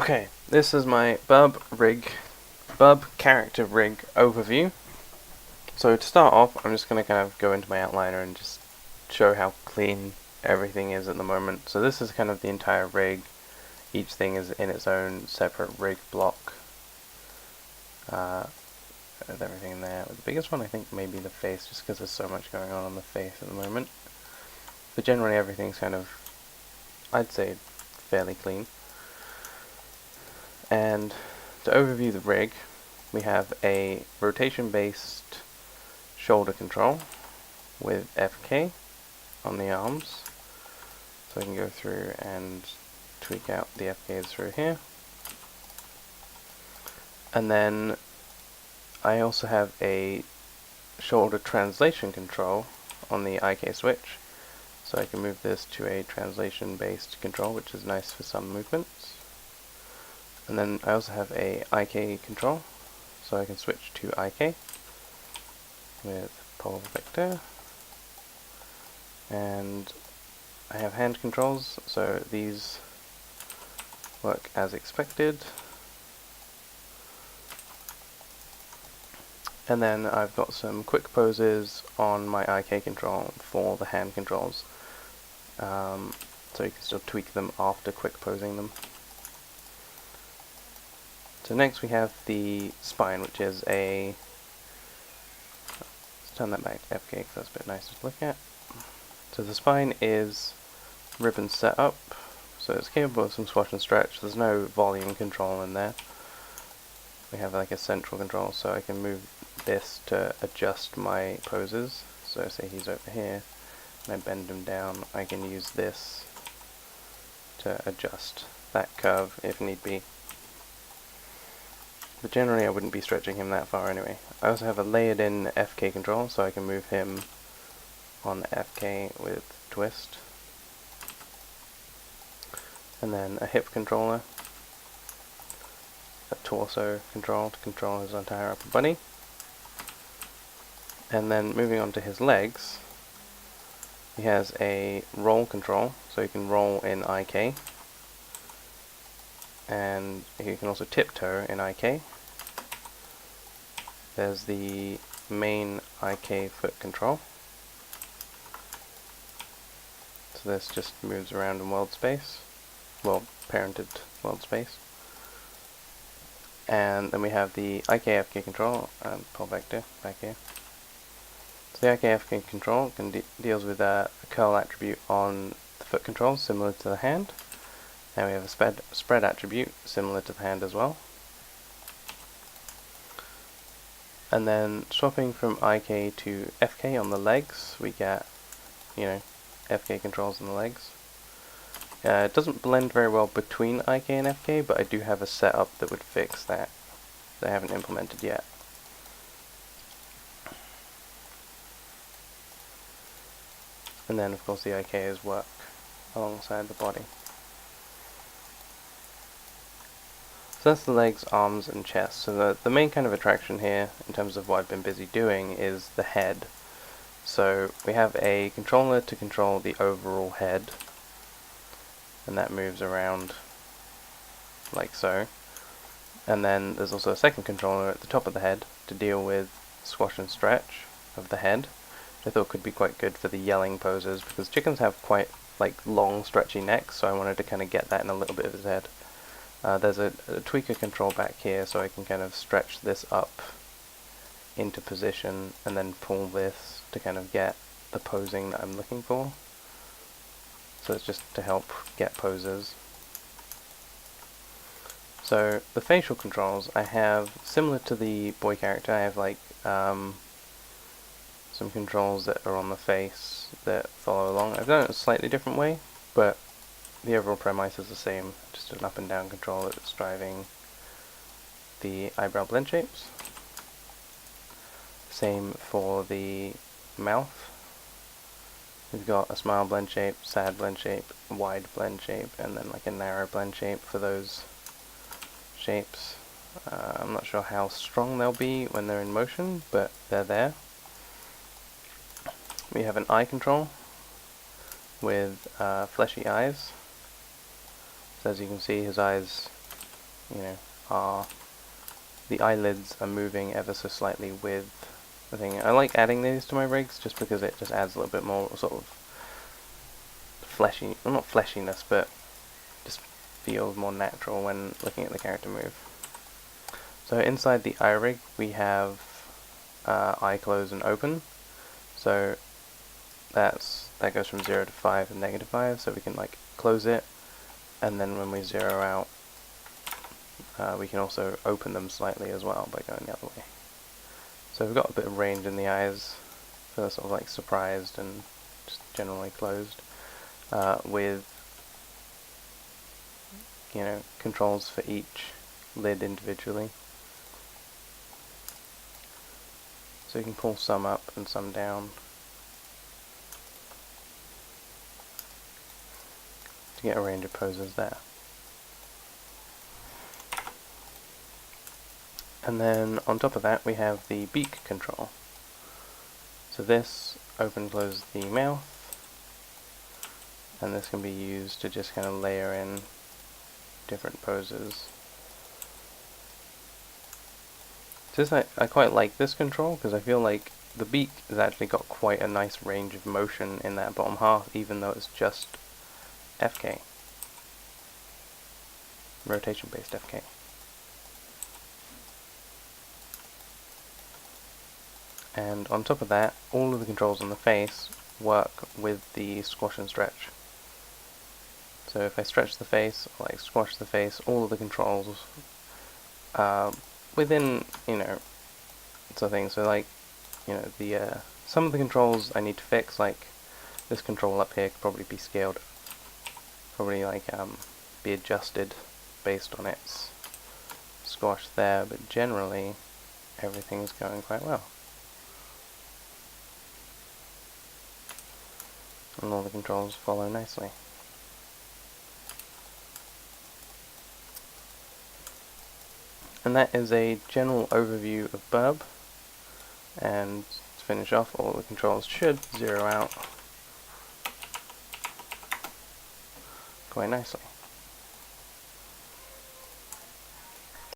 Okay, this is my BiRB character rig overview. So to start off, I'm just going to kind of go into my outliner and just show how clean everything is at the moment. So this is kind of the entire rig. Each thing is in its own separate rig block. With everything in there. The biggest one I think may be the face, just because there's so much going on the face at the moment. But generally everything's kind of, I'd say, fairly clean. And to overview the rig, we have a rotation-based shoulder control with FK on the arms. So I can go through and tweak out the FKs through here. And then I also have a shoulder translation control on the IK switch. So I can move this to a translation-based control, which is nice for some movements. And then I also have a IK control, so I can switch to IK with pole vector. And I have hand controls, so these work as expected. And then I've got some quick poses on my IK control for the hand controls, so you can still tweak them after quick posing them. So next we have the spine, which is a, let's turn that back to FK because that's a bit nicer to look at. So the spine is ribbon setup, so it's capable of some squash and stretch. There's no volume control in there. We have like a central control, so I can move this to adjust my poses. So say he's over here, and I bend him down, I can use this to adjust that curve if need be. But generally I wouldn't be stretching him that far anyway. I also have a layered in FK control, so I can move him on the FK with twist. And then a hip controller, a torso control to control his entire upper body. And then moving on to his legs, he has a roll control, so you can roll in IK. And you can also tiptoe in IK. There's the main IK foot control. So this just moves around in world space. Well, parented world space. And then we have the IK-FK control and pull vector back here. So the IK-FK control deals with a curl attribute on the foot controls, similar to the hand. And we have a spread attribute, similar to the hand as well. And then swapping from IK to FK on the legs, we get, FK controls on the legs. It doesn't blend very well between IK and FK, but I do have a setup that would fix that I haven't implemented yet. And then of course the IKs work alongside the body. So that's the legs, arms, and chest. So the main kind of attraction here, in terms of what I've been busy doing, is the head. So we have a controller to control the overall head, and that moves around like so. And then there's also a second controller at the top of the head to deal with squash and stretch of the head, which I thought could be quite good for the yelling poses, because chickens have quite long stretchy necks, so I wanted to kind of get that in a little bit of his head. There's a tweaker control back here, so I can kind of stretch this up into position and then pull this to kind of get the posing that I'm looking for. So it's just to help get poses. So the facial controls I have, similar to the boy character, I have some controls that are on the face that follow along. I've done it a slightly different way, but the overall premise is the same, just an up and down control that's driving the eyebrow blend shapes. Same for the mouth. We've got a smile blend shape, sad blend shape, wide blend shape, and then like a narrow blend shape for those shapes. I'm not sure how strong they'll be when they're in motion, but they're there. We have an eye control with fleshy eyes. So as you can see, his eyes you know, the eyelids are moving ever so slightly with the thing. I like adding these to my rigs just because it just adds a little bit more sort of fleshy, well, not fleshiness, but just feels more natural when looking at the character move. So inside the eye rig we have eye close and open. So that goes from 0 to 5 and -5, so we can like close it, and then when we zero out we can also open them slightly as well by going the other way. So we've got a bit of range in the eyes, so they're sort of like surprised and just generally closed, with, you know, controls for each lid individually. So you can pull some up and some down to get a range of poses there. And then on top of that we have the beak control. So this open closes the mouth, and this can be used to just kind of layer in different poses. I quite like this control because I feel like the beak has actually got quite a nice range of motion in that bottom half, even though it's just FK. Rotation based FK. And on top of that, all of the controls on the face work with the squash and stretch. So if I stretch the face, or like squash the face, all of the controls within, you know, sort of thing. So like, you know, the some of the controls I need to fix, like this control up here could probably be scaled, probably like be adjusted based on its squash there, but generally everything's going quite well. And all the controls follow nicely. And that is a general overview of BiRB. And to finish off, all the controls should zero out quite nicely.